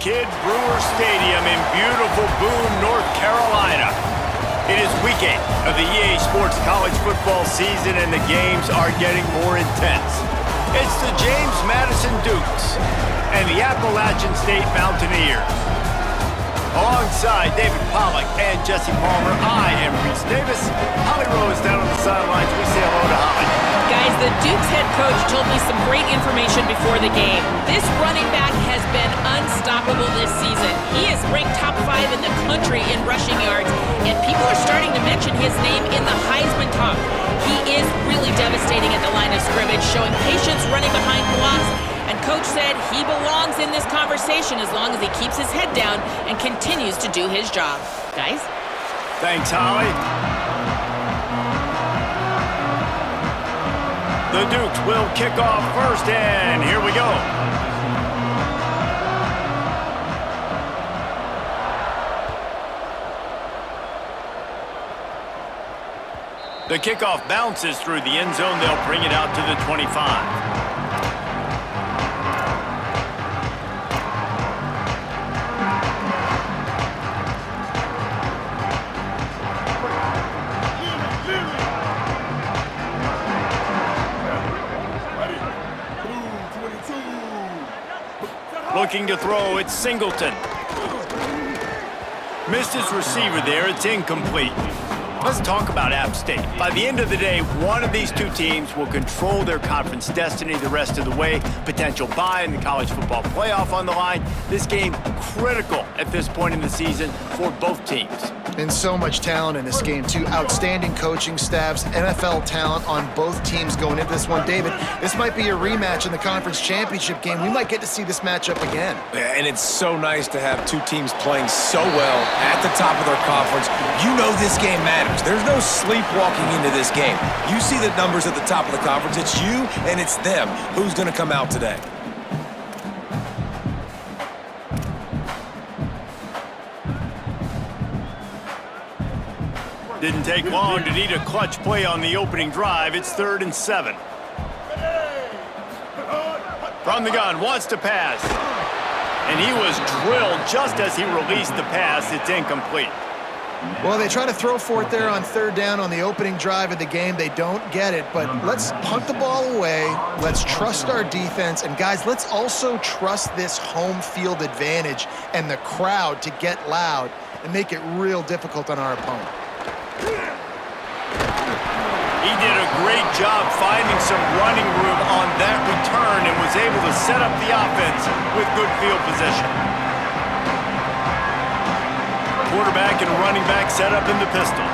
Kid Brewer Stadium in beautiful Boone, North Carolina. It is week 8 of the EA Sports college football season, and the games are getting more intense. It's the James Madison Dukes and the Appalachian State Mountaineers. Alongside David Pollack and Jesse Palmer, I am Reese Davis. Holly Rowe is down on the sidelines. We say hello to Holly. Guys, the Dukes head coach told me some great information before the game. This running back has been unstoppable this season. He is ranked top 5 in the country in rushing yards, and people are starting to mention his name in the Heisman talk. He is really devastating at the line of scrimmage, showing patience running behind blocks. And Coach said he belongs in this conversation as long as he keeps his head down and continues to do his job. Guys? Thanks, Holly. The Dukes will kick off first, and here we go. The kickoff bounces through the end zone. They'll bring it out to the 25. Looking to throw, it's Singleton. Missed his receiver there, it's incomplete. Let's talk about App State. By the end of the day, one of these two teams will control their conference destiny the rest of the way. Potential bye in the college football playoff on the line. This game critical at this point in the season for both teams. And so much talent in this game, too. Outstanding coaching staffs, NFL talent on both teams going into this one. David, this might be a rematch in the conference championship game. We might get to see this matchup again. Yeah, and it's so nice to have two teams playing so well at the top of their conference. You know this game matters. There's no sleepwalking into this game. You see the numbers at the top of the conference. It's you and it's them. Who's going to come out today? Didn't take long to need a clutch play on the opening drive. It's 3rd and 7. From the gun, wants to pass. And he was drilled just as he released the pass. It's incomplete. Well, they try to throw for it there on 3rd down on the opening drive of the game. They don't get it, but let's punt the ball away. Let's trust our defense. And, guys, let's also trust this home field advantage and the crowd to get loud and make it real difficult on our opponent. He did a great job finding some running room on that return and was able to set up the offense with good field position. Quarterback and running back set up in the pistol.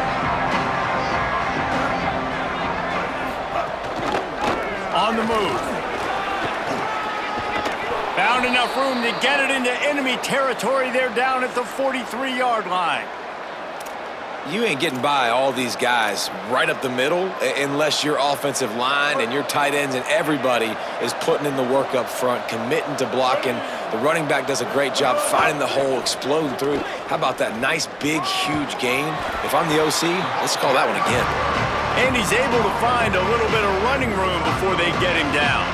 On the move. Found enough room to get it into enemy territory. They're down at the 43-yard line. You ain't getting by all these guys right up the middle unless your offensive line and your tight ends and everybody is putting in the work up front, committing to blocking. The running back does a great job finding the hole, exploding through. How about that nice, big, huge gain? If I'm the OC, let's call that one again. And he's able to find a little bit of running room before they get him down.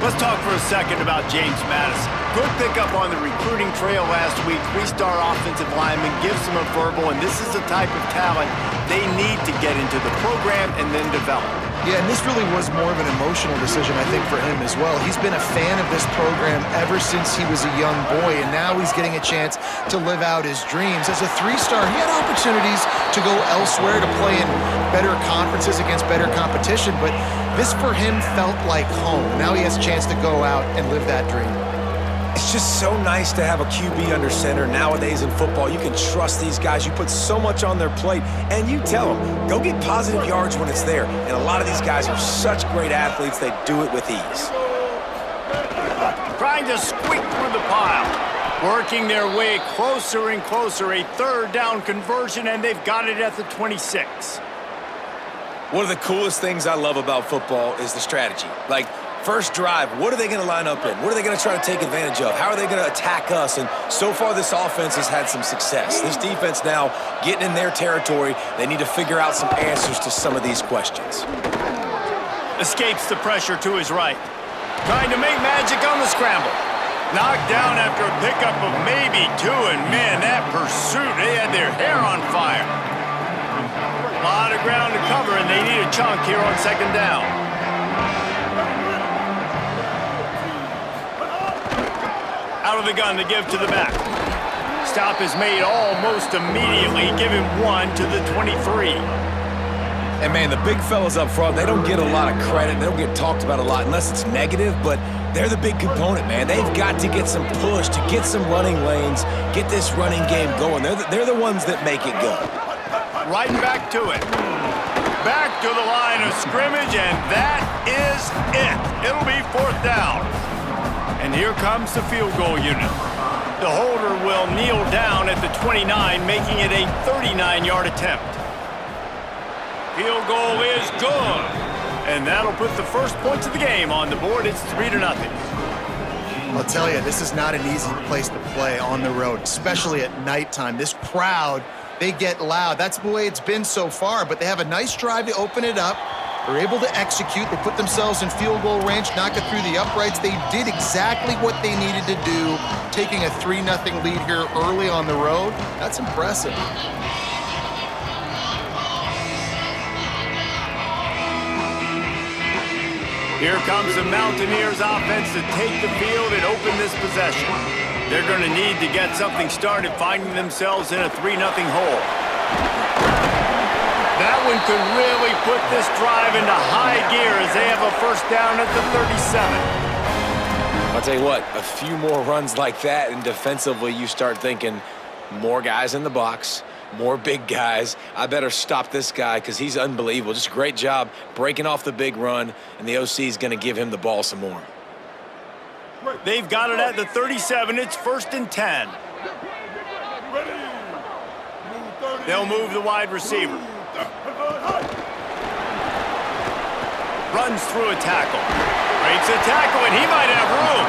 Let's talk for a second about James Madison. Good pickup on the recruiting trail last week. 3-star offensive lineman, gives them a verbal, and this is the type of talent they need to get into the program and then develop. Yeah, and this really was more of an emotional decision, I think, for him as well. He's been a fan of this program ever since he was a young boy, and now he's getting a chance to live out his dreams. As a 3-star, he had opportunities to go elsewhere, to play in better conferences against better competition, but this for him felt like home. Now he has a chance to go out and live that dream. It's just so nice to have a QB under center. Nowadays in football, you can trust these guys. You put so much on their plate, and you tell them, go get positive yards when it's there. And a lot of these guys are such great athletes, they do it with ease. Trying to squeak through the pile. Working their way closer and closer. A 3rd down conversion, and they've got it at the 26. One of the coolest things I love about football is the strategy. Like, first drive, what are they going to line up in? What are they going to try to take advantage of? How are they going to attack us? And so far, this offense has had some success. This defense now getting in their territory. They need to figure out some answers to some of these questions. Escapes the pressure to his right. Trying to make magic on the scramble. Knocked down after a pickup of maybe 2, and man, that pursuit, they had their hair on fire. A lot of ground to cover, and they need a chunk here on second down. Out of the gun to give to the back. Stop is made almost immediately. Give him 1 to the 23. And, man, the big fellas up front, they don't get a lot of credit. They don't get talked about a lot unless it's negative, but they're the big component, man. They've got to get some push, to get some running lanes, get this running game going. They're the ones that make it go. Right back to it. Back to the line of scrimmage, and that is it. It'll be 4th down. And here comes the field goal unit. The holder will kneel down at the 29, making it a 39-yard attempt. Field goal is good. And that'll put the first points of the game on the board. It's 3-0. I'll tell you, this is not an easy place to play on the road, especially at nighttime. This crowd, they get loud. That's the way it's been so far, but they have a nice drive to open it up. They're able to execute. They put themselves in field goal range, knock it through the uprights. They did exactly what they needed to do, taking a 3-0 lead here early on the road. That's impressive. Here comes the Mountaineers offense to take the field and open this possession. They're going to need to get something started, finding themselves in a 3-0 hole. That one could really put this drive into high gear as they have a first down at the 37. I'll tell you what, a few more runs like that, and defensively you start thinking more guys in the box, more big guys. I better stop this guy because he's unbelievable. Just a great job breaking off the big run, and the OC is going to give him the ball some more. They've got it at the 37. It's 1st and 10. They'll move the wide receiver. Runs through a tackle. Breaks a tackle, and he might have room.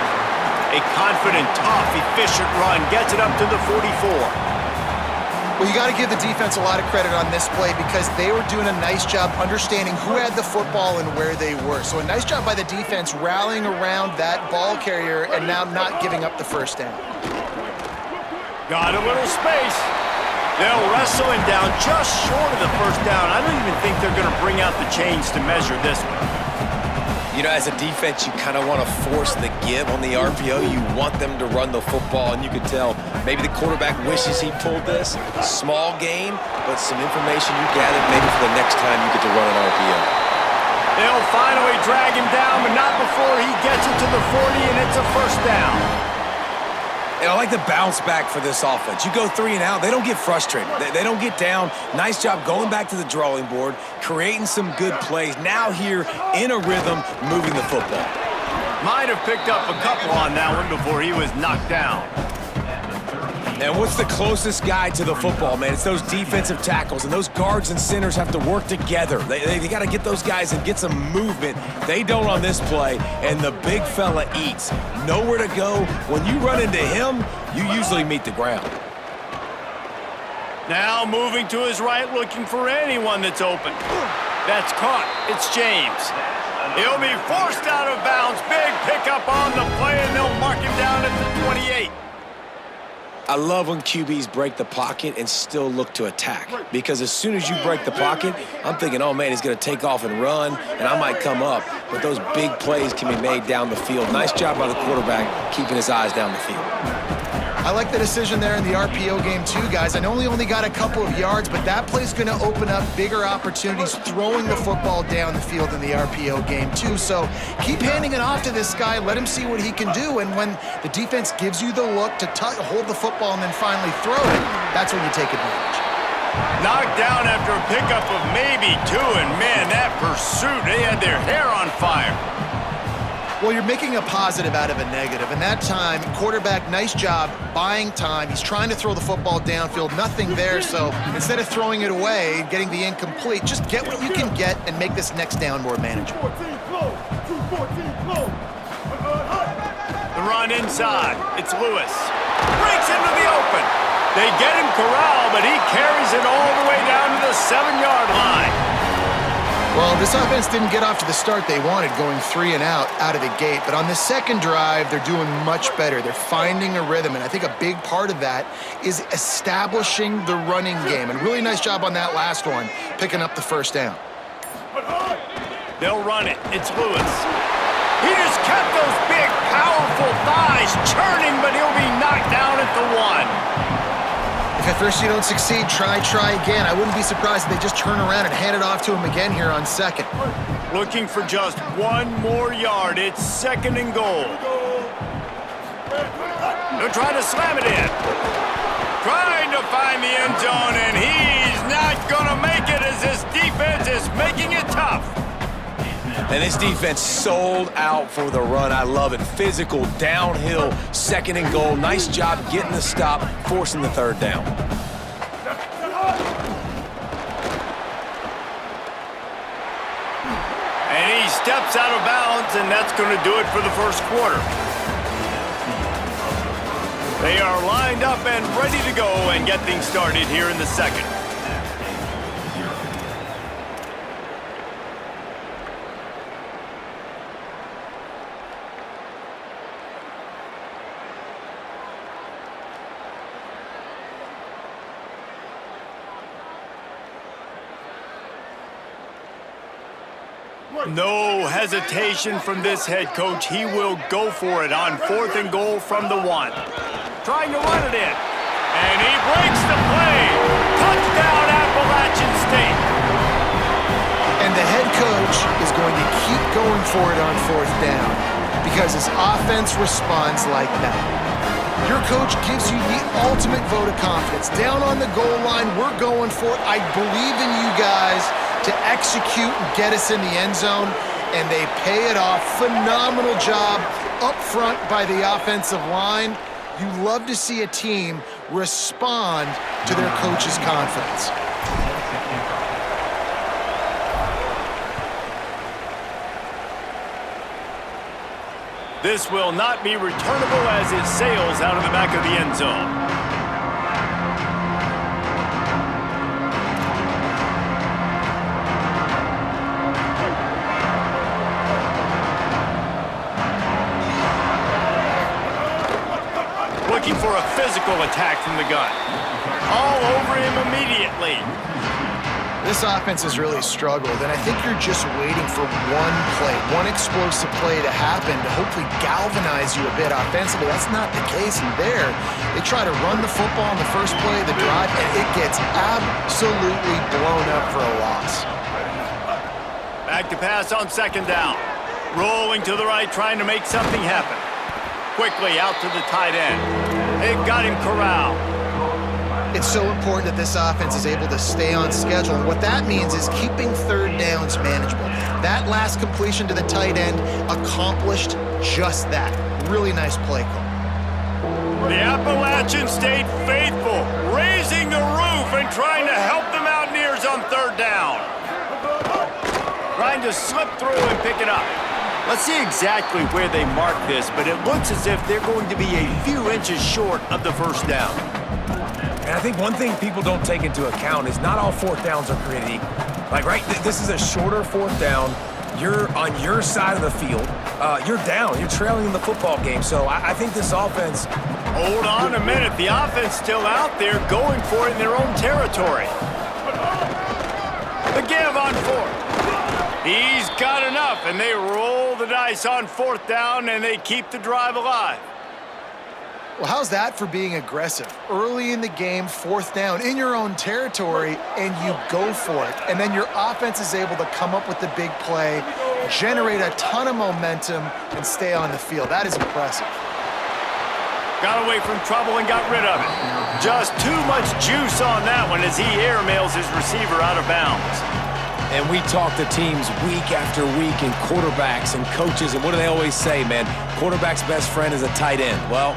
A confident, tough, efficient run gets it up to the 44. Well, you got to give the defense a lot of credit on this play because they were doing a nice job understanding who had the football and where they were. So a nice job by the defense rallying around that ball carrier and now not giving up the first down. Got a little space. They'll wrestle him down just short of the first down. I don't even think they're going to bring out the chains to measure this one. You know, as a defense, you kind of want to force the give on the RPO. You want them to run the football, and you can tell maybe the quarterback wishes he pulled this. Small gain, but some information you gathered maybe for the next time you get to run an RPO. They'll finally drag him down, but not before he gets it to the 40, and it's a first down. And I like the bounce back for this offense. You go 3 and out, they don't get frustrated. They don't get down. Nice job going back to the drawing board, creating some good plays. Now here in a rhythm, moving the football. Might have picked up a couple on that one before he was knocked down. And what's the closest guy to the football, man? It's those defensive tackles, and those guards and centers have to work together. They got to get those guys and get some movement. They don't on this play, and the big fella eats. Nowhere to go. When you run into him, you usually meet the ground. Now moving to his right, looking for anyone that's open. That's caught. It's James. He'll be forced out of bounds. Big pickup on the play, and they'll mark him down at the 28. I love when QBs break the pocket and still look to attack. Because as soon as you break the pocket, I'm thinking, oh, man, he's going to take off and run, and I might come up. But those big plays can be made down the field. Nice job by the quarterback keeping his eyes down the field. I like the decision there in the RPO game too, guys. I know he only got a couple of yards, but that play's going to open up bigger opportunities throwing the football down the field in the RPO game too. So keep handing it off to this guy. Let him see what he can do. And when the defense gives you the look to hold the football and then finally throw it, that's when you take advantage. Knocked down after a pickup of maybe 2, and man, that pursuit, they had their hair on fire. Well, you're making a positive out of a negative, and that time, quarterback, nice job buying time. He's trying to throw the football downfield, nothing there, so instead of throwing it away, getting the incomplete, just get what you can get and make this next down more manageable. The run inside, it's Lewis. Breaks into the open. They get him corralled, but he carries it all the way down to the 7-yard line. Well, this offense didn't get off to the start they wanted, going 3 and out of the gate. But on the second drive, they're doing much better. They're finding a rhythm, and I think a big part of that is establishing the running game. And really nice job on that last one, picking up the first down. They'll run it. It's Lewis. He just kept those big, powerful thighs churning, but he'll be knocked down at the 1. If at first you don't succeed, try again. I wouldn't be surprised if they just turn around and hand it off to him again here on second. Looking for just 1 more yard. It's 2nd and goal. They're trying to slam it in. Trying to find the end zone, and he's not going to make it as this defense is making it tough. And this defense sold out for the run. I love it. Physical, downhill, 2nd and goal. Nice job getting the stop, forcing the 3rd down. And he steps out of bounds, and that's going to do it for the first quarter. They are lined up and ready to go and get things started here in the second. No hesitation from this head coach. He will go for it on 4th and goal from the 1. Trying to run it in. And he breaks the play. Touchdown, Appalachian State. And the head coach is going to keep going for it on 4th down because his offense responds like that. Your coach gives you the ultimate vote of confidence. Down on the goal line, we're going for it. I believe in you guys to execute and get us in the end zone, and they pay it off. Phenomenal job up front by the offensive line. You love to see a team respond to their coach's confidence. This will not be returnable as it sails out of the back of the end zone. Looking for a physical attack from the gun. All over him immediately. This offense has really struggled, and I think you're just waiting for one play, one explosive play to happen to hopefully galvanize you a bit offensively. That's not the case in there. They try to run the football on the first play of the drive, and it gets absolutely blown up for a loss. Back to pass on 2nd down. Rolling to the right, trying to make something happen. Quickly out to the tight end. They've got him corralled. It's so important that this offense is able to stay on schedule. And what that means is keeping 3rd downs manageable. That last completion to the tight end accomplished just that. Really nice play call. The Appalachian State faithful raising the roof and trying to help the Mountaineers on 3rd down. Trying to slip through and pick it up. Let's see exactly where they mark this, but it looks as if they're going to be a few inches short of the 1st down. And I think one thing people don't take into account is not all 4th downs are created equal. Like, right, this is a shorter 4th down. You're on your side of the field. You're down. You're trailing in the football game. So I think this offense... Hold on a minute. The offense still out there going for it in their own territory. The give on 4th. He's got enough, and they roll the dice on 4th down, and they keep the drive alive. Well, how's that for being aggressive? Early in the game, 4th down, in your own territory, and you go for it. And then your offense is able to come up with the big play, generate a ton of momentum, and stay on the field. That is impressive. Got away from trouble and got rid of it. Just too much juice on that one as he airmails his receiver out of bounds. And we talk to teams week after week and quarterbacks and coaches, and what do they always say, man? Quarterback's best friend is a tight end. Well,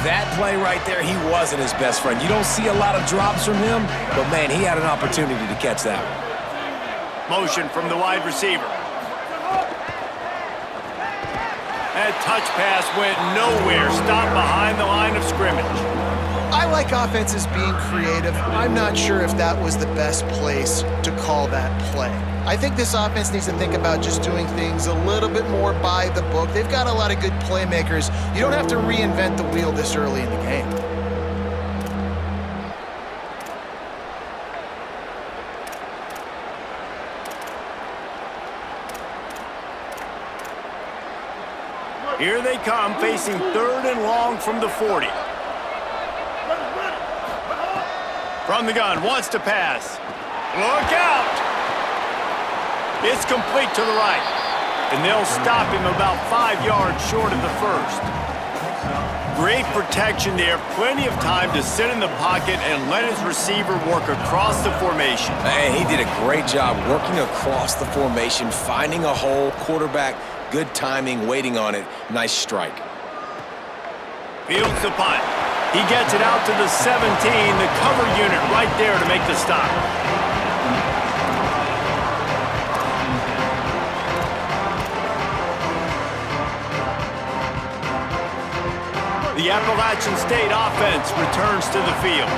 that play right there, he wasn't his best friend. You don't see a lot of drops from him, but, man, he had an opportunity to catch that. Motion from the wide receiver. That touch pass went nowhere. Stopped behind the line of scrimmage. I like offenses being creative. I'm not sure if that was the best place to call that play. I think this offense needs to think about just doing things a little bit more by the book. They've got a lot of good playmakers. You don't have to reinvent the wheel this early in the game. Here they come, facing 3rd and long from the 40. From the gun, wants to pass. Look out! It's complete to the right. And they'll stop him about 5 yards short of the first. Great protection there. Plenty of time to sit in the pocket and let his receiver work across the formation. And he did a great job working across the formation, finding a hole, quarterback, good timing, waiting on it. Nice strike. Fields the punt. He gets it out to the 17, the cover unit right there to make the stop. The Appalachian State offense returns to the field.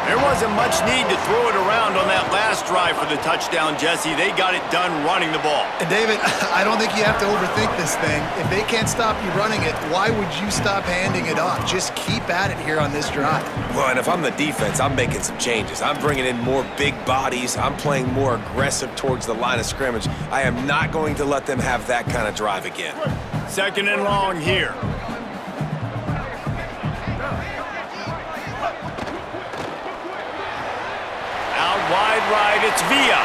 There wasn't much need to throw it around on that last drive for the touchdown, Jesse. They got it done running the ball. And David, I don't think you have to overthink this thing. If they can't stop you running it, why would you stop handing it off? Just keep at it here on this drive. Well, and if I'm the defense, I'm making some changes. I'm bringing in more big bodies. I'm playing more aggressive towards the line of scrimmage. I am not going to let them have that kind of drive again. 2nd and long here. Wide right, it's Villa.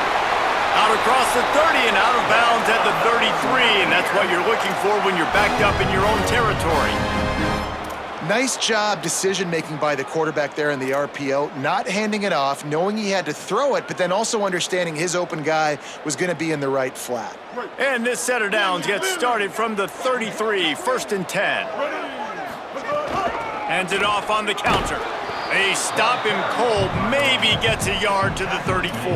Out across the 30 and out of bounds at the 33, and that's what you're looking for when you're backed up in your own territory. Nice job decision-making by the quarterback there in the RPO, not handing it off, knowing he had to throw it, but then also understanding his open guy was going to be in the right flat. And this set of downs gets started from the 33, 1st and 10. Hands it off on the counter. They stop him cold, maybe gets a yard to the 34.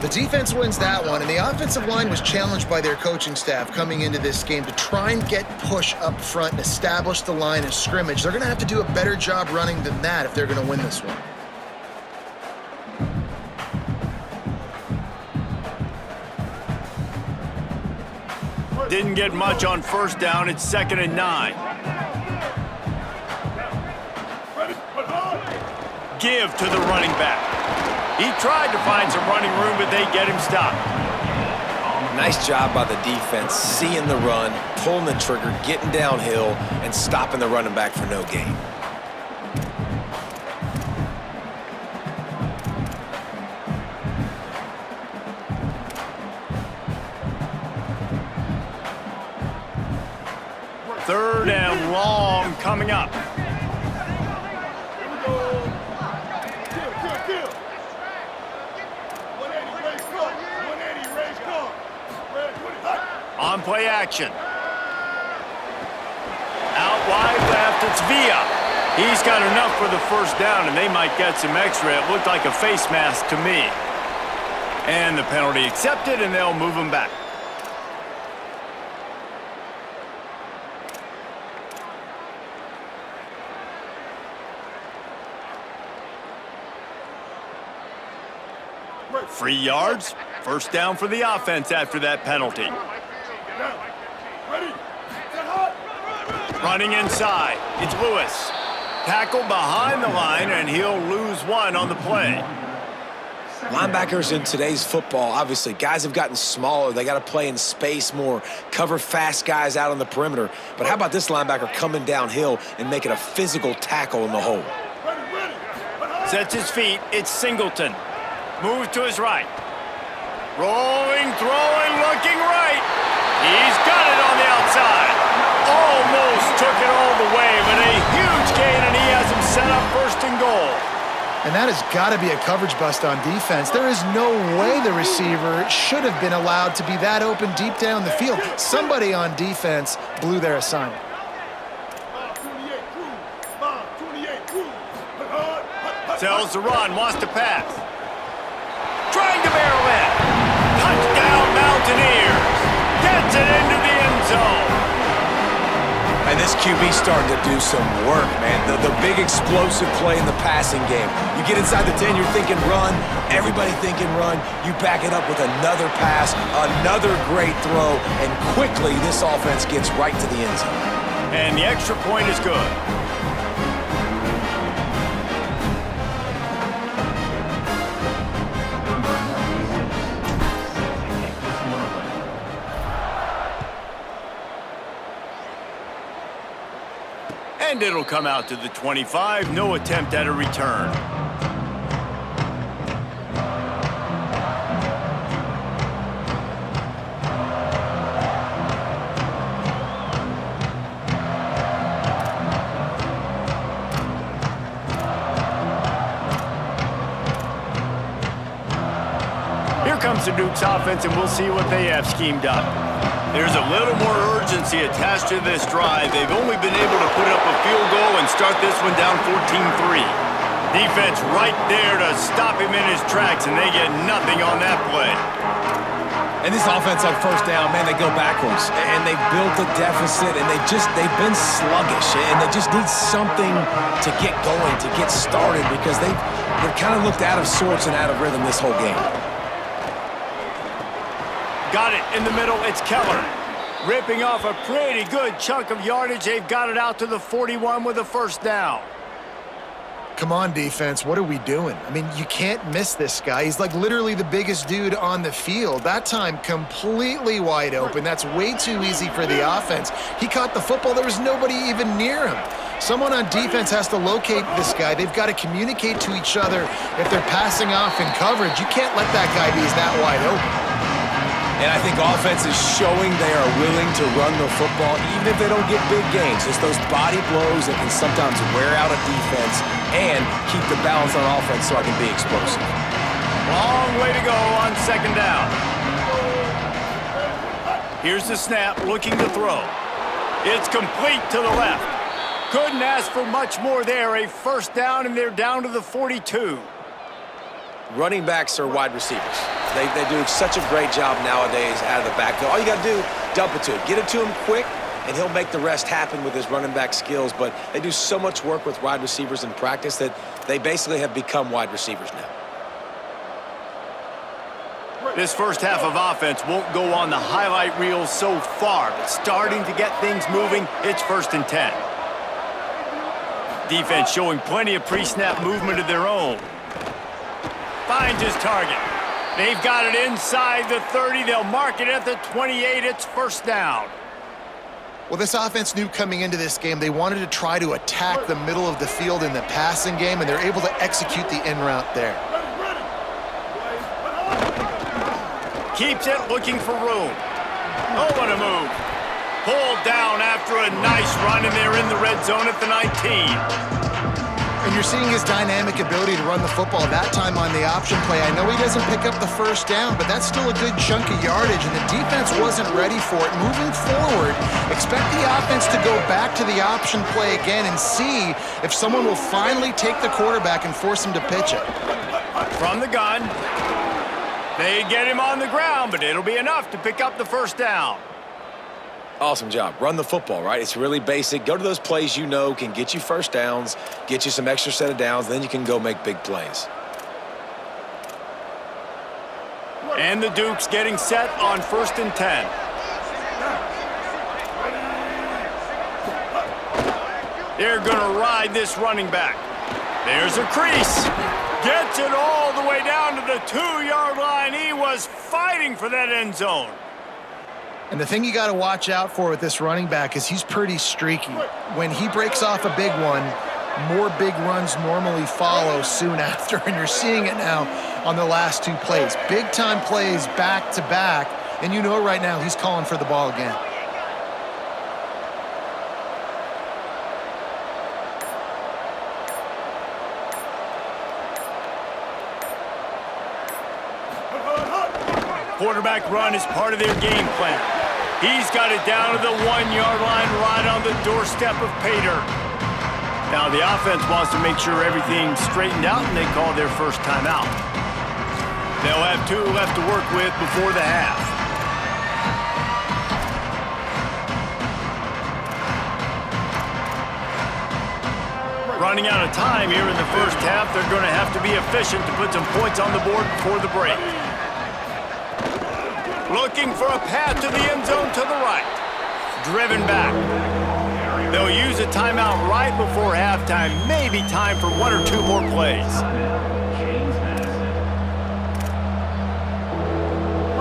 The defense wins that one, and the offensive line was challenged by their coaching staff coming into this game to try and get push up front and establish the line of scrimmage. They're going to have to do a better job running than that if they're going to win this one. Didn't get much on 1st down. It's 2nd and 9. Give to the running back. He tried to find some running room, but they get him stopped. Nice job by the defense, seeing the run, pulling the trigger, getting downhill, and stopping the running back for no gain. Third and long coming up. On play action. Out wide left, it's Villa. He's got enough for the 1st down, and they might get some extra. It looked like a face mask to me. And the penalty accepted, and they'll move him back. Free yards. 1st down for the offense after that penalty. Running inside, it's Lewis. Tackle behind the line, and he'll lose one on the play. Linebackers in today's football, obviously, guys have gotten smaller. They got to play in space more, cover fast guys out on the perimeter. But how about this linebacker coming downhill and making a physical tackle in the hole? Sets his feet, it's Singleton. Moves to his right. Rolling, throwing, looking right. He's got it on the outside. Almost took it all the way, but a huge gain, and he has him set up 1st and goal. And that has got to be a coverage bust on defense. There is no way the receiver should have been allowed to be that open deep down the field. Somebody on defense blew their assignment. Sells the run, wants to pass. Trying to barrel in. Touchdown, Mountaineers. Gets it into the end zone. And This QB's starting to do some work, man. The big explosive play in the passing game. You get inside the 10, you're thinking run. Everybody thinking run. You back it up with another pass, another great throw, and quickly this offense gets right to the end zone. And the extra point is good. And it'll come out to the 25. No attempt at a return. Here comes the Duke's offense, and we'll see what they have schemed up. There's a little more urgency attached to this drive. They've only been able to put up a field goal and start this one down 14-3. Defense right there to stop him in his tracks, and they get nothing on that play. And this offense on first down, man, they go backwards. And they built a deficit, and they've been sluggish. And they just need something to get going, to get started, because they've kind of looked out of sorts and out of rhythm this whole game. Got it in the middle. It's Keller. Ripping off a pretty good chunk of yardage. They've got it out to the 41 with a first down. Come on, defense. What are we doing? I mean, you can't miss this guy. He's like literally the biggest dude on the field. That time, completely wide open. That's way too easy for the offense. He caught the football. There was nobody even near him. Someone on defense has to locate this guy. They've got to communicate to each other if they're passing off in coverage. You can't let that guy be that wide open. And I think offense is showing they are willing to run the football even if they don't get big gains. It's those body blows that can sometimes wear out a defense and keep the balance on offense so I can be explosive. Long way to go on second down. Here's the snap, looking to throw. It's complete to the left. Couldn't ask for much more there. A first down, and they're down to the 42. Running backs are wide receivers. They do such a great job nowadays out of the backfield. All you got to do, dump it to him. Get it to him quick, and he'll make the rest happen with his running back skills. But they do so much work with wide receivers in practice that they basically have become wide receivers now. This first half of offense won't go on the highlight reel so far, but starting to get things moving, it's 1st and 10. Defense showing plenty of pre-snap movement of their own. Finds his target. They've got it inside the 30. They'll mark it at the 28. It's first down. Well, this offense knew coming into this game they wanted to try to attack the middle of the field in the passing game, and they're able to execute the in route there. Keeps it, looking for room. Oh, what a move. Pulled down after a nice run, and they're in the red zone at the 19. And you're seeing his dynamic ability to run the football that time on the option play. I know he doesn't pick up the first down, but that's still a good chunk of yardage, and the defense wasn't ready for it. Moving forward, expect the offense to go back to the option play again and see if someone will finally take the quarterback and force him to pitch it. From the gun. They get him on the ground, but it'll be enough to pick up the first down. Awesome job. Run the football, right? It's really basic. Go to those plays you know can get you first downs, get you some extra set of downs, then you can go make big plays. And the Dukes getting set on 1st and 10. They're going to ride this running back. There's a crease. Gets it all the way down to the 2-yard line. He was fighting for that end zone. And the thing you got to watch out for with this running back is he's pretty streaky. When he breaks off a big one, more big runs normally follow soon after, and you're seeing it now on the last 2 plays. Big-time plays back-to-back, and you know right now he's calling for the ball again. Quarterback run is part of their game plan. He's got it down to the 1-yard line right on the doorstep of Pater. Now the offense wants to make sure everything's straightened out, and they call their first timeout. They'll have 2 left to work with before the half. Running out of time here in the first half. They're going to have to be efficient to put some points on the board before the break. Looking for a path to the end zone to the right. Driven back. They'll use a timeout right before halftime. Maybe time for one or two more plays.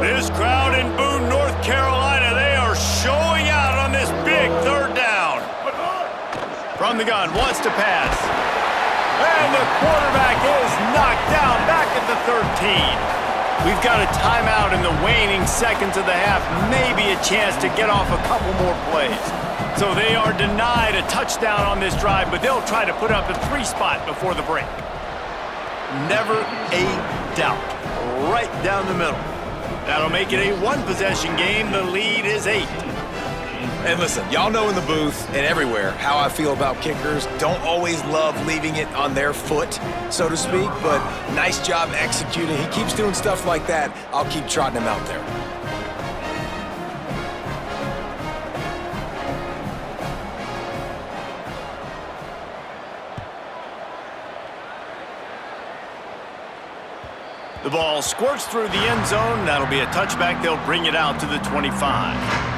This crowd in Boone, North Carolina, they are showing out on this big third down. From the gun, wants to pass. And the quarterback is knocked down back at the 13. We've got a timeout in the waning seconds of the half. Maybe a chance to get off a couple more plays. So they are denied a touchdown on this drive, but they'll try to put up a 3-spot before the break. Never a doubt. Right down the middle. That'll make it a one-possession game. The lead is 8. And listen, y'all know in the booth and everywhere how I feel about kickers. Don't always love leaving it on their foot, so to speak, but nice job executing. He keeps doing stuff like that. I'll keep trotting him out there. The ball squirts through the end zone. That'll be a touchback. They'll bring it out to the 25.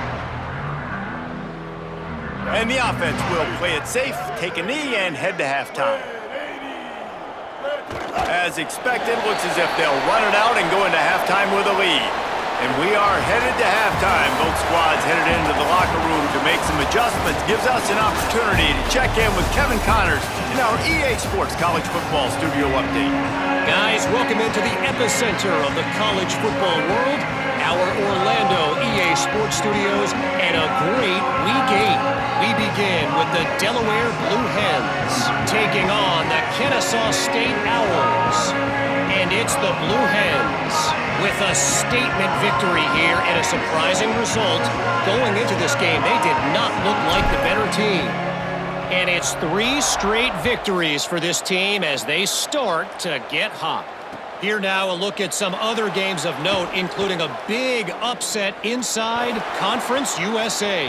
And the offense will play it safe, take a knee, and head to halftime. As expected, looks as if they'll run it out and go into halftime with a lead. And we are headed to halftime. Both squads headed into the locker room to make some adjustments. Gives us an opportunity to check in with Kevin Connors in our EA Sports College Football Studio Update. Guys, welcome into the epicenter of the college football world, our Orlando EA Sports Studios, and a great Week 8. We begin with the Delaware Blue Hens taking on the Kennesaw State Owls. And it's the Blue Hens with a statement victory here and a surprising result. Going into this game, they did not look like the better team. And it's 3 straight victories for this team as they start to get hot. Here now, a look at some other games of note, including a big upset inside Conference USA.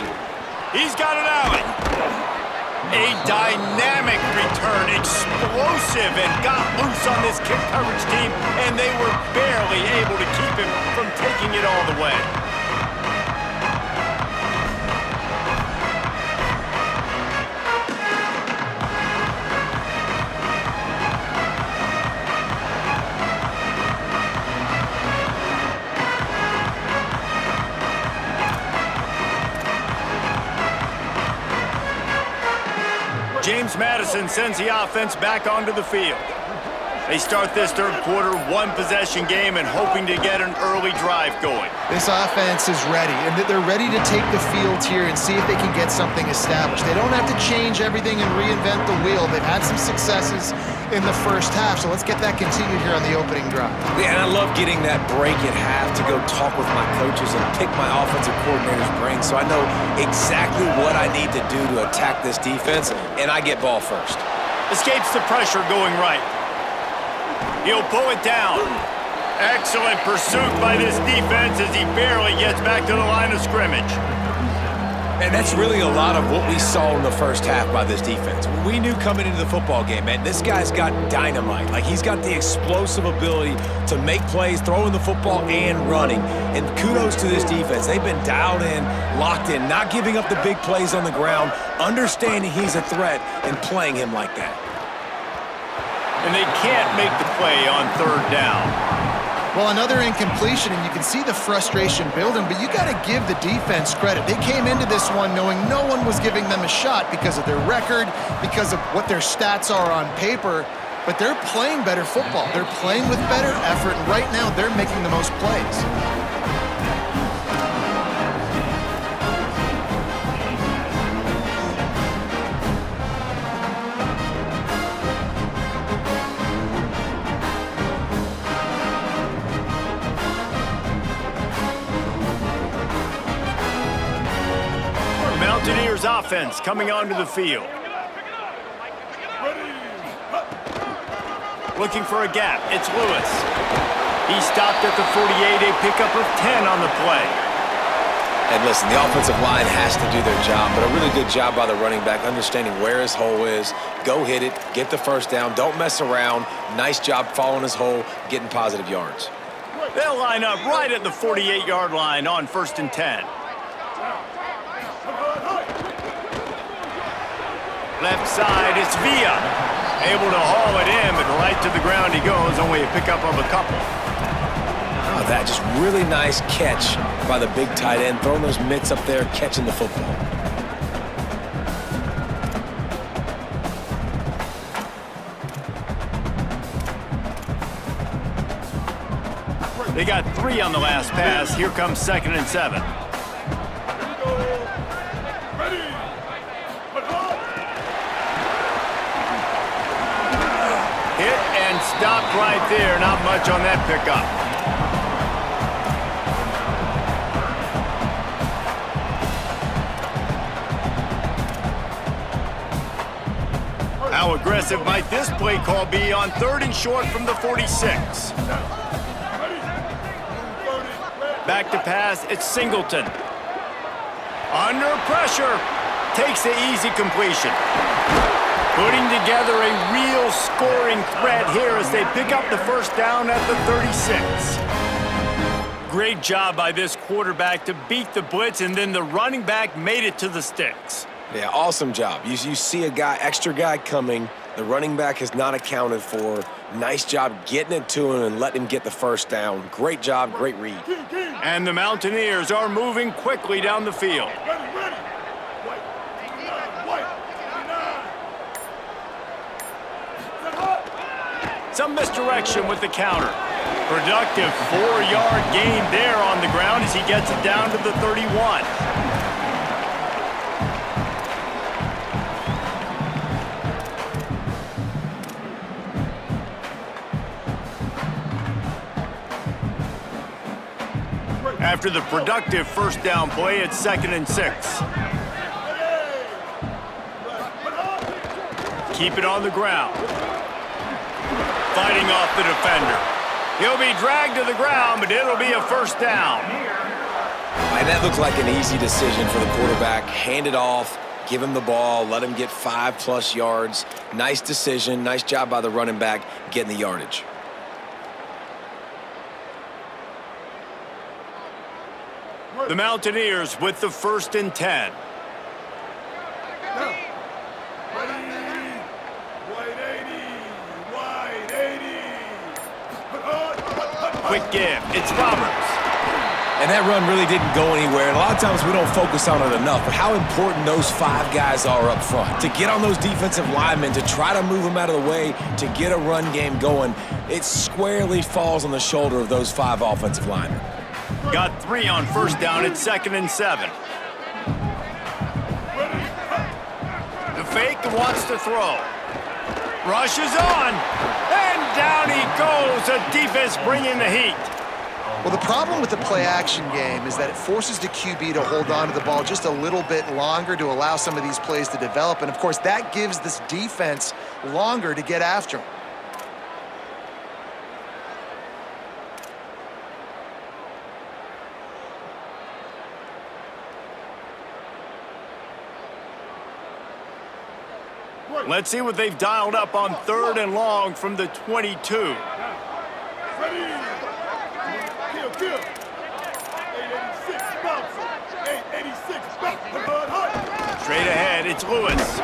He's got an alley. A dynamic return, explosive, and got loose on this kick coverage team, and they were barely able to keep him from taking it all the way. James Madison sends the offense back onto the field. They start this third quarter, one-possession game, and hoping to get an early drive going. This offense is ready, and they're ready to take the field here and see if they can get something established. They don't have to change everything and reinvent the wheel. They've had some successes in the first half, so let's get that continued here on the opening drive. Yeah, and I love getting that break at half to go talk with my coaches and pick my offensive coordinator's brain so I know exactly what I need to do to attack this defense, and I get ball first. Escapes the pressure going right. He'll pull it down. Excellent pursuit by this defense as he barely gets back to the line of scrimmage. And that's really a lot of what we saw in the first half by this defense. We knew coming into the football game, man, this guy's got dynamite. Like, he's got the explosive ability to make plays, throwing the football and running. And kudos to this defense. They've been dialed in, locked in, not giving up the big plays on the ground, understanding he's a threat, and playing him like that. And they can't make the play on third down. Well, another incompletion, and you can see the frustration building, but you got to give the defense credit. They came into this one knowing no one was giving them a shot because of their record, because of what their stats are on paper, but they're playing better football. They're playing with better effort, and right now they're making the most plays. Mountaineers offense coming onto the field. Looking for a gap. It's Lewis. He stopped at the 48, a pickup of 10 on the play. And listen, the offensive line has to do their job, but a really good job by the running back, understanding where his hole is. Go hit it, get the first down, don't mess around. Nice job following his hole, getting positive yards. They'll line up right at the 48-yard line on 1st and 10. Left side, it's Villa. Able to haul it in, but right to the ground he goes. Only a pickup of a couple. Oh, that just really nice catch by the big tight end. Throwing those mitts up there, catching the football. They got 3 on the last pass. Here comes 2nd and 7. Hit and stopped right there. Not much on that pickup. How aggressive might this play call be on 3rd and short from the 46? Back to pass, it's Singleton. Under pressure, takes the easy completion. Putting together a real scoring threat here as they pick up the first down at the 36. Great job by this quarterback to beat the blitz, and then the running back made it to the sticks. Yeah, awesome job. You see a extra guy coming. The running back has not accounted for. Nice job getting it to him and letting him get the first down. Great job, great read. And the Mountaineers are moving quickly down the field. Some misdirection with the counter. Productive 4-yard gain there on the ground as he gets it down to the 31. After the productive first down play, it's 2nd and 6. Keep it on the ground. Fighting off the defender. He'll be dragged to the ground, but it'll be a first down. And that looked like an easy decision for the quarterback. Hand it off, give him the ball, let him get 5+ yards. Nice decision, nice job by the running back getting the yardage. The Mountaineers with the 1st and 10. Quick give. It's Roberts. And that run really didn't go anywhere. And a lot of times we don't focus on it enough, but how important those 5 guys are up front. To get on those defensive linemen, to try to move them out of the way, to get a run game going, it squarely falls on the shoulder of those 5 offensive linemen. Got 3 on first down. It's 2nd and 7. The fake wants to throw. Rushes on. And down he goes. The defense bringing the heat. Well, the problem with the play-action game is that it forces the QB to hold on to the ball just a little bit longer to allow some of these plays to develop. And, of course, that gives this defense longer to get after him. Let's see what they've dialed up on 3rd and long from the 22. Straight ahead, it's Lewis.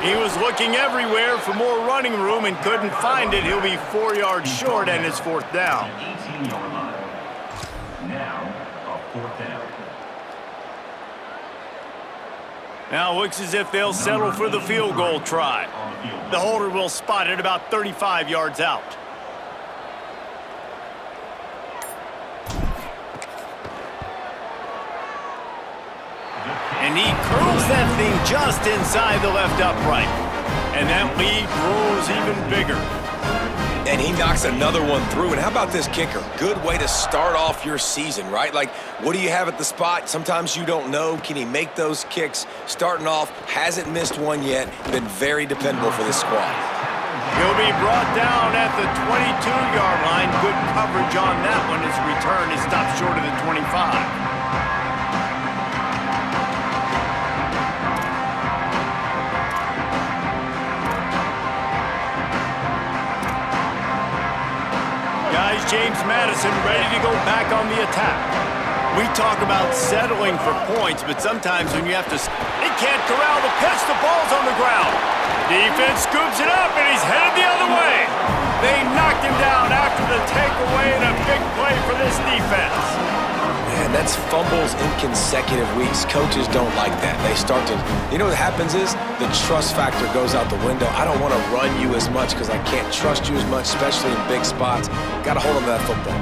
He was looking everywhere for more running room and couldn't find it. He'll be 4 yards short and it's 4th down. Now, a 4th down. Now it looks as if they'll settle for the field goal try. The holder will spot it about 35 yards out. And he curls that thing just inside the left upright. And that lead grows even bigger. And he knocks another one through. And how about this kicker? Good way to start off your season, right? Like, what do you have at the spot? Sometimes you don't know. Can he make those kicks? Starting off, hasn't missed one yet. Been very dependable for this squad. He'll be brought down at the 22-yard line. Good coverage on that one. His return is stopped short of the 25. James Madison ready to go back on the attack. We talk about settling for points, but sometimes when you have to... He can't corral the pitch. The ball's on the ground. Defense scoops it up, and he's headed the other way. They knocked him down after the takeaway, and a big play for this defense. Man, that's fumbles in consecutive weeks. Coaches don't like that. They start to, you know what happens is the trust factor goes out the window. I don't want to run you as much because I can't trust you as much, especially in big spots. Got to hold on to that football.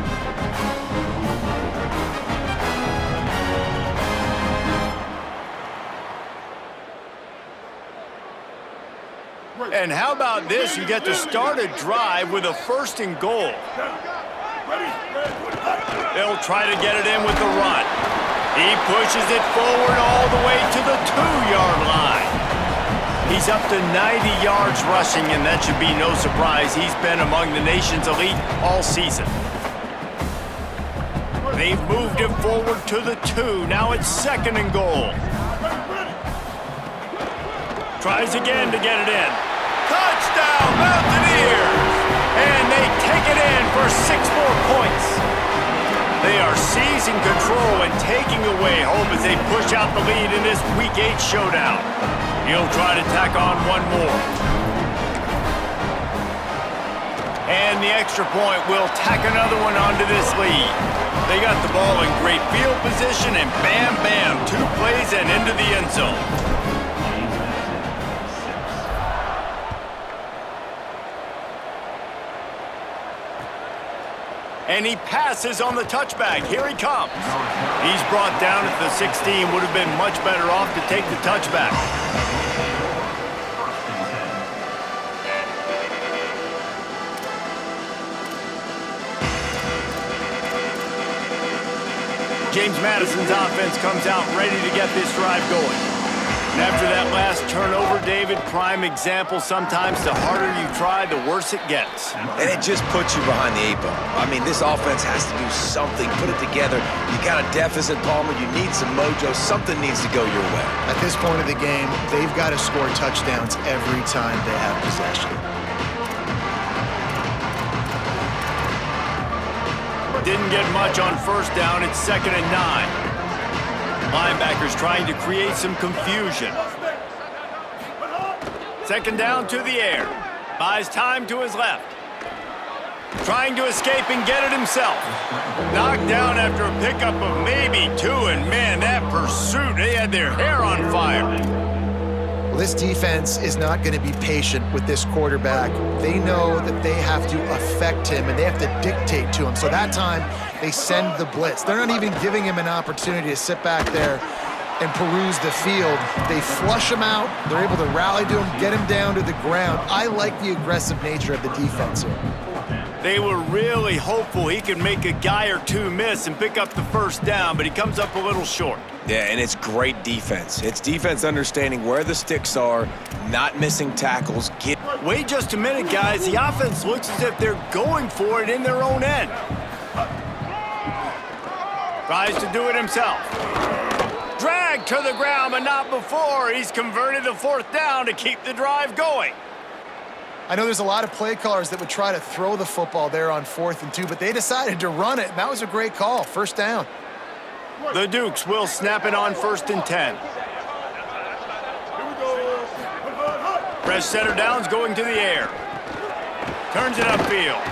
And how about this? You get to start a drive with a 1st and goal. They'll try to get it in with the run. He pushes it forward all the way to the 2-yard line. He's up to 90 yards rushing, and that should be no surprise. He's been among the nation's elite all season. They've moved him forward to the 2. Now it's 2nd and goal. Tries again to get it in. Touchdown, Mountaineers! And they take it in for 6 more points. They are seizing control and taking away hope as they push out the lead in this Week 8 showdown. He'll try to tack on one more. And the extra point will tack another one onto this lead. They got the ball in great field position, and bam, bam, 2 plays and into the end zone. And he passes on the touchback. Here he comes. He's brought down at the 16. Would have been much better off to take the touchback. James Madison's offense comes out ready to get this drive going. And after that last turnover, David, prime example, sometimes the harder you try, the worse it gets. And it just puts you behind the 8 ball. I mean, this offense has to do something, put it together. You got a deficit, Palmer. You need some mojo. Something needs to go your way. At this point of the game, they've got to score touchdowns every time they have possession. Didn't get much on 1st down. It's 2nd and 9. Linebackers trying to create some confusion. 2nd down to the air. Buys time to his left. Trying to escape and get it himself. Knocked down after a pickup of maybe 2, and man, that pursuit, they had their hair on fire. Well, this defense is not going to be patient with this quarterback. They know that they have to affect him, and they have to dictate to him. So that time, they send the blitz. They're not even giving him an opportunity to sit back there and peruse the field. They flush him out. They're able to rally to him, get him down to the ground. I like the aggressive nature of the defense here. They were really hopeful he could make a guy or 2 miss and pick up the 1st down, but he comes up a little short. Yeah, and it's great defense. It's defense understanding where the sticks are, not missing tackles. Wait just a minute, guys. The offense looks as if they're going for it in their own end. Tries to do it himself. Dragged to the ground, but not before. He's converted the 4th down to keep the drive going. I know there's a lot of play callers that would try to throw the football there on 4th and 2, but they decided to run it, and that was a great call. 1st down. The Dukes will snap it on 1st and 10. Fresh center downs going to the air. Turns it upfield.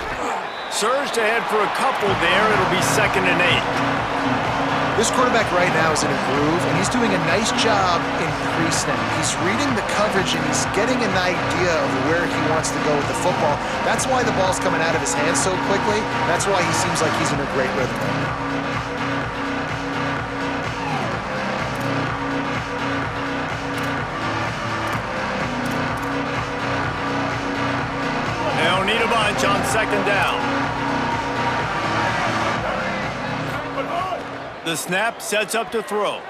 Surged ahead for a couple there. It'll be 2nd and 8. This quarterback right now is in a groove, and he's doing a nice job in pre-snap. He's reading the coverage, and he's getting an idea of where he wants to go with the football. That's why the ball's coming out of his hands so quickly. That's why he seems like he's in a great rhythm right now. They don't need a bunch on 2nd down. The snap sets up to throw.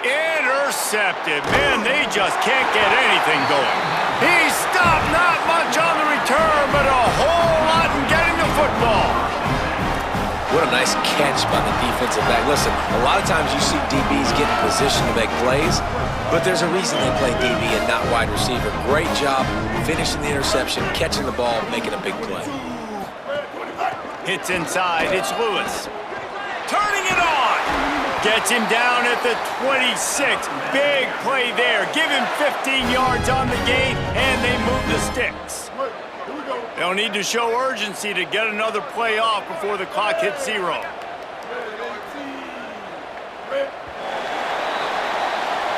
Intercepted. Man, they just can't get anything going. He stopped, not much on the return, but a whole lot in getting the football. What a nice catch by the defensive back. Listen, a lot of times you see DBs get in position to make plays, but there's a reason they play DB and not wide receiver. Great job finishing the interception, catching the ball, making a big play. Hits inside, it's Lewis. Turning it on! Gets him down at the 26. Big play there. Give him 15 yards on the gain, and they move the sticks. They'll need to show urgency to get another play off before the clock hits 0.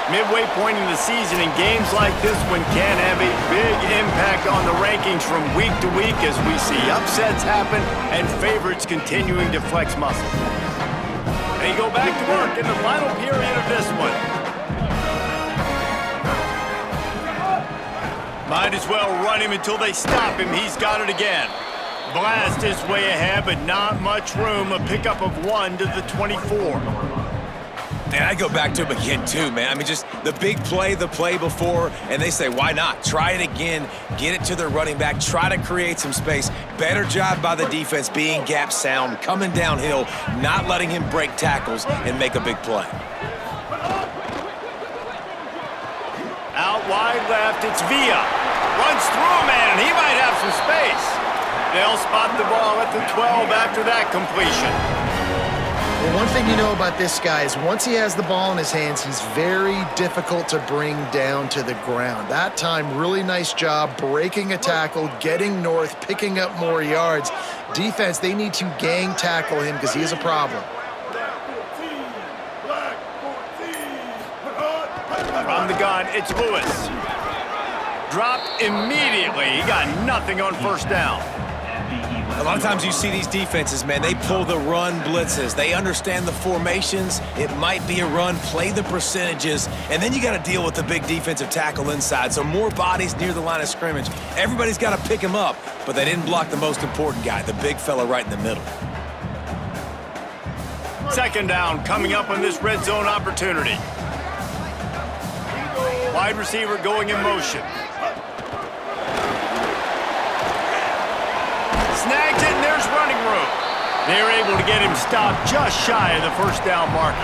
Midway point in the season, and games like this one can have a big impact on the rankings from week to week as we see upsets happen and favorites continuing to flex muscle. They go back to work in the final period of this one. Might as well run him until they stop him. He's got it again. Blast his way ahead, but not much room. A pickup of 1 to the 24. And I go back to him again, too, man. I mean, just the big play, the play before, and they say, why not? Try it again, get it to their running back, try to create some space. Better job by the defense being gap sound, coming downhill, not letting him break tackles and make a big play. Out wide left, it's Villa. Runs through a man, and he might have some space. They'll spot the ball at the 12 after that completion. Well, one thing you know about this guy is once he has the ball in his hands, he's very difficult to bring down to the ground. That time, really nice job breaking a tackle, getting north, picking up more yards. Defense, they need to gang tackle him because he is a problem. From the gun, it's Lewis. Dropped immediately. He got nothing on first down. A lot of times you see these defenses, man, they pull the run blitzes. They understand the formations. It might be a run, play the percentages, and then you got to deal with the big defensive tackle inside. So more bodies near the line of scrimmage. Everybody's got to pick him up, but they didn't block the most important guy, the big fella right in the middle. Second down coming up on this red zone opportunity. Wide receiver going in motion. Snags it, and there's running room. They're able to get him stopped just shy of the first down marker.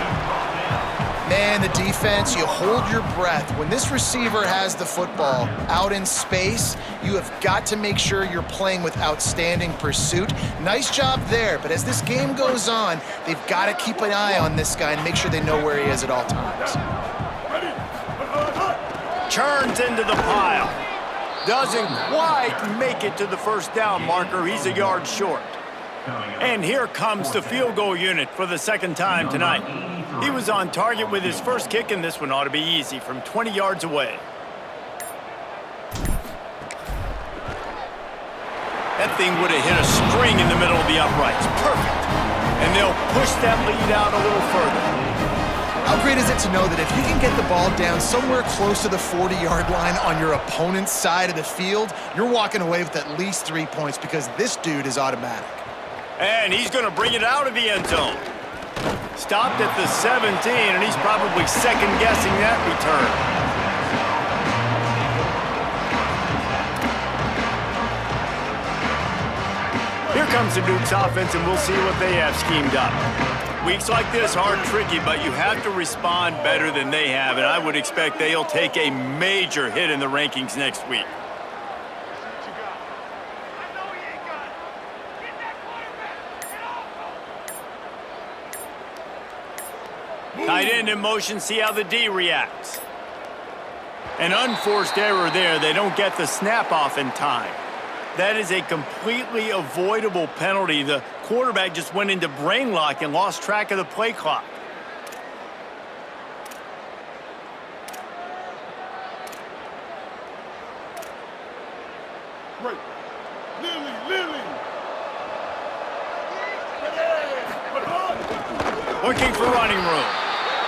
Man, the defense, you hold your breath. When this receiver has the football out in space, you have got to make sure you're playing with outstanding pursuit. Nice job there, but as this game goes on, they've got to keep an eye on this guy and make sure they know where he is at all times. Churns into the pile. Doesn't quite make it to the first down marker. He's a yard short. And here comes the field goal unit for the second time tonight. He was on target with his first kick, and this one ought to be easy from 20 yards away. That thing would have hit a string in the middle of the uprights. Perfect. And they'll push that lead out a little further. How great is it to know that if you can get the ball down somewhere close to the 40-yard line on your opponent's side of the field, you're walking away with at least 3 points because this dude is automatic. And he's going to bring it out of the end zone. Stopped at the 17, and he's probably second-guessing that return. Here comes the Duke's offense, and we'll see what they have schemed up. Weeks like this are tricky, but you have to respond better than they have, and I would expect they'll take a major hit in the rankings next week. Tight end in motion, see how the D reacts. An unforced error there. They don't get the snap off in time. That is a completely avoidable penalty. The quarterback just went into brain lock and lost track of the play clock. Looking for running room.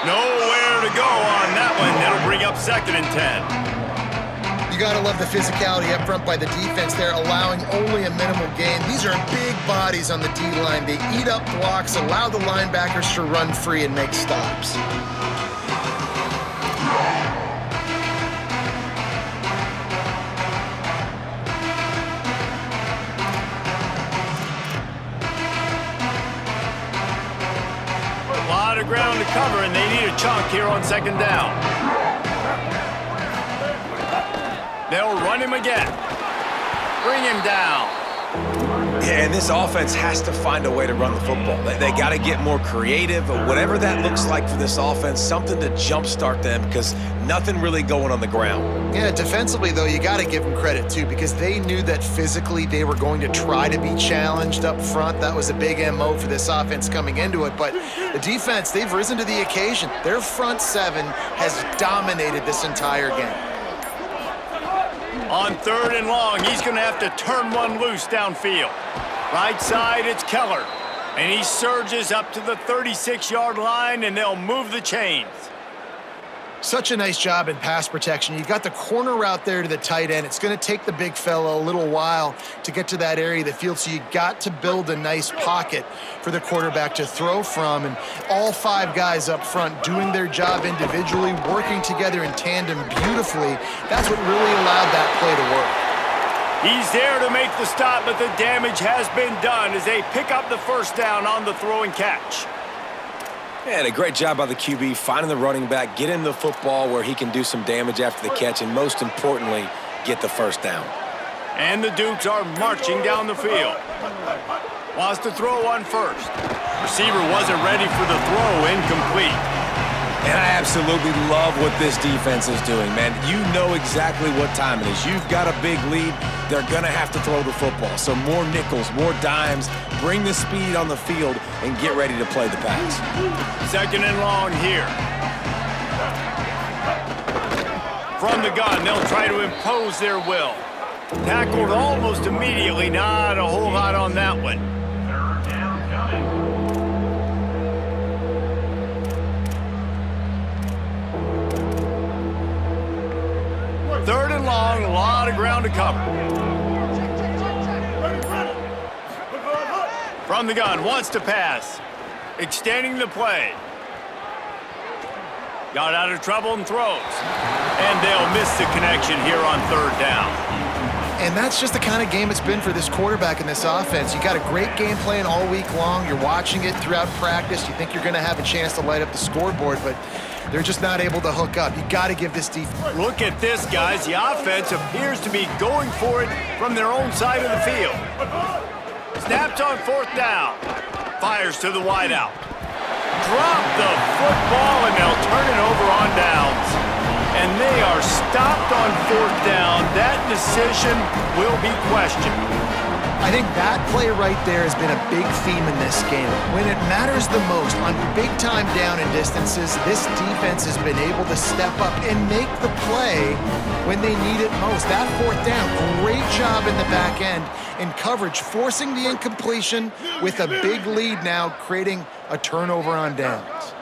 Nowhere to go on that one. That'll bring up 2nd and 10. You got to love the physicality up front by the defense there, allowing only a minimal gain. These are big bodies on the D-line. They eat up blocks, allow the linebackers to run free and make stops. A lot of ground to cover, and they need a chunk here on 2nd down. They'll run him again. Bring him down. Yeah, and this offense has to find a way to run the football. They got to get more creative, but whatever that looks like for this offense, something to jumpstart them because nothing really going on the ground. Yeah, defensively, though, you got to give them credit, too, because they knew that physically they were going to try to be challenged up front. That was a big MO for this offense coming into it. But the defense, they've risen to the occasion. Their front seven has dominated this entire game. On 3rd and long, he's going to have to turn one loose downfield. Right side, it's Keller. And he surges up to the 36-yard line, and they'll move the chains. Such a nice job in pass protection. You got the corner route there to the tight end. It's going to take the big fella a little while to get to that area of the field, so you got to build a nice pocket for the quarterback to throw from. And all 5 guys up front doing their job individually, working together in tandem beautifully. That's what really allowed that play to work. He's there to make the stop, but the damage has been done as they pick up the first down on the throw and catch. And a great job by the QB finding the running back, get him the football where he can do some damage after the catch, and most importantly, get the first down. And the Dukes are marching down the field. Wants to throw on first. Receiver wasn't ready for the throw, incomplete. And I absolutely love what this defense is doing, man. You know exactly what time it is. You've got a big lead. They're going to have to throw the football. So more nickels, more dimes, bring the speed on the field, and get ready to play the pass. 2nd and long here. From the gun, they'll try to impose their will. Tackled almost immediately. Not a whole lot on that one. 3rd down coming. 3rd and long, a lot of ground to cover. From the gun, wants to pass. Extending the play. Got out of trouble and throws. And they'll miss the connection here on 3rd down. And that's just the kind of game it's been for this quarterback in this offense. You got a great game plan all week long. You're watching it throughout practice. You think you're going to have a chance to light up the scoreboard, but they're just not able to hook up. You got to give this defense. Look at this, guys. The offense appears to be going for it from their own side of the field. Snapped on 4th down. Fires to the wideout. Drop the football, and they'll turn it over on downs. And they are stopped on 4th down. That decision will be questioned. I think that play right there has been a big theme in this game. When it matters the most, on big-time down and distances, this defense has been able to step up and make the play when they need it most. That 4th down, great job in the back end in coverage, forcing the incompletion with a big lead now, creating a turnover on downs.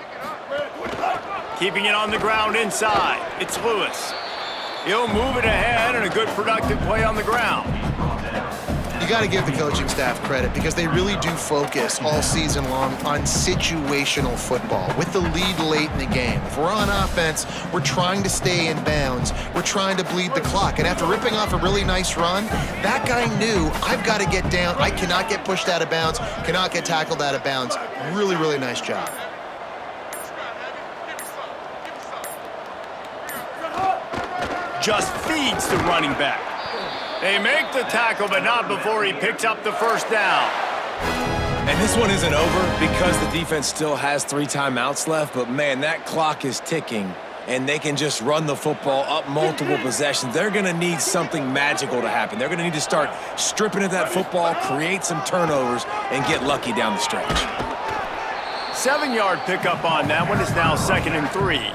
Keeping it on the ground inside. It's Lewis. He'll move it ahead, and a good productive play on the ground. You got to give the coaching staff credit because they really do focus all season long on situational football with the lead late in the game. If we're on offense, we're trying to stay in bounds. We're trying to bleed the clock. And after ripping off a really nice run, that guy knew, I've got to get down. I cannot get pushed out of bounds, cannot get tackled out of bounds. Really, really nice job. Just feeds the running back. They make the tackle, but not before he picks up the first down. And this one isn't over because the defense still has 3 timeouts left, but man, that clock is ticking, and they can just run the football up multiple possessions. They're going to need something magical to happen. They're going to need to start stripping at that football, create some turnovers, and get lucky down the stretch. 7-yard pickup on that one. Is now 2nd and 3.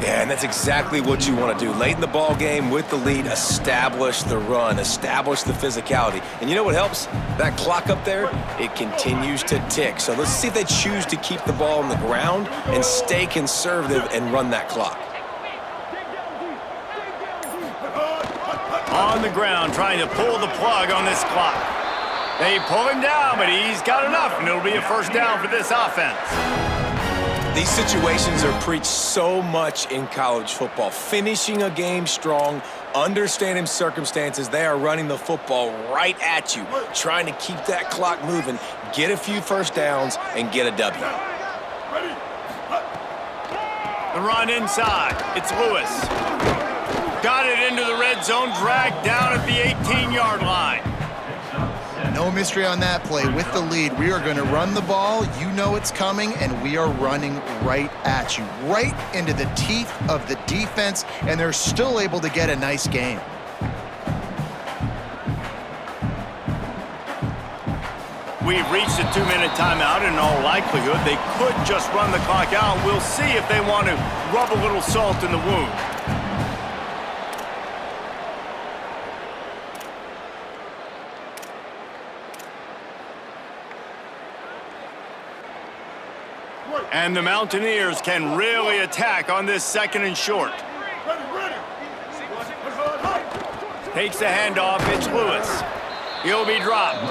Yeah, and that's exactly what you want to do. Late in the ball game with the lead, establish the run, establish the physicality. And you know what helps? That clock up there, it continues to tick. So let's see if they choose to keep the ball on the ground and stay conservative and run that clock. On the ground, trying to pull the plug on this clock. They pull him down, but he's got enough, and it'll be a first down for this offense. These situations are preached so much in college football. Finishing a game strong, understanding circumstances. They are running the football right at you, trying to keep that clock moving, get a few first downs, and get a W. The run inside. It's Lewis. Got it into the red zone, dragged down at the 18-yard line. No mystery on that play. With the lead, we are going to run the ball. You know it's coming, and we are running right at you, right into the teeth of the defense, and they're still able to get a nice game. We've reached a 2-minute timeout. In all likelihood, they could just run the clock out. We'll see if they want to rub a little salt in the wound. And the Mountaineers can really attack on this 2nd and short. Takes the handoff. It's Lewis. He'll be dropped.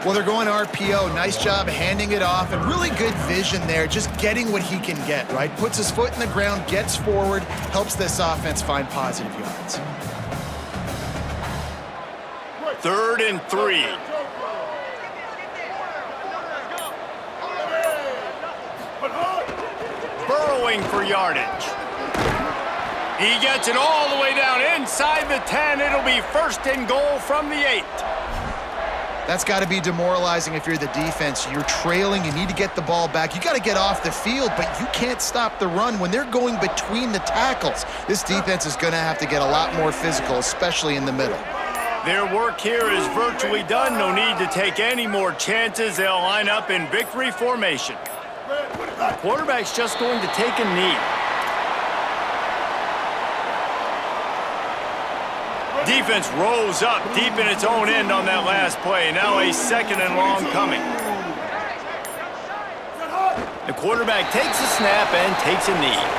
Well, they're going RPO. Nice job handing it off, and really good vision there, just getting what he can get, right? Puts his foot in the ground, gets forward, helps this offense find positive yards. 3rd and 3. Burrowing for yardage. He gets it all the way down inside the 10. It'll be 1st and goal from the 8. That's got to be demoralizing if you're the defense. You're trailing. You need to get the ball back. You got to get off the field, but you can't stop the run. When they're going between the tackles, this defense is going to have to get a lot more physical, especially in the middle. Their work here is virtually done. No need to take any more chances. They'll line up in victory formation. The quarterback's just going to take a knee. Defense rolls up deep in its own end on that last play. Now a 2nd and long coming. The quarterback takes a snap and takes a knee.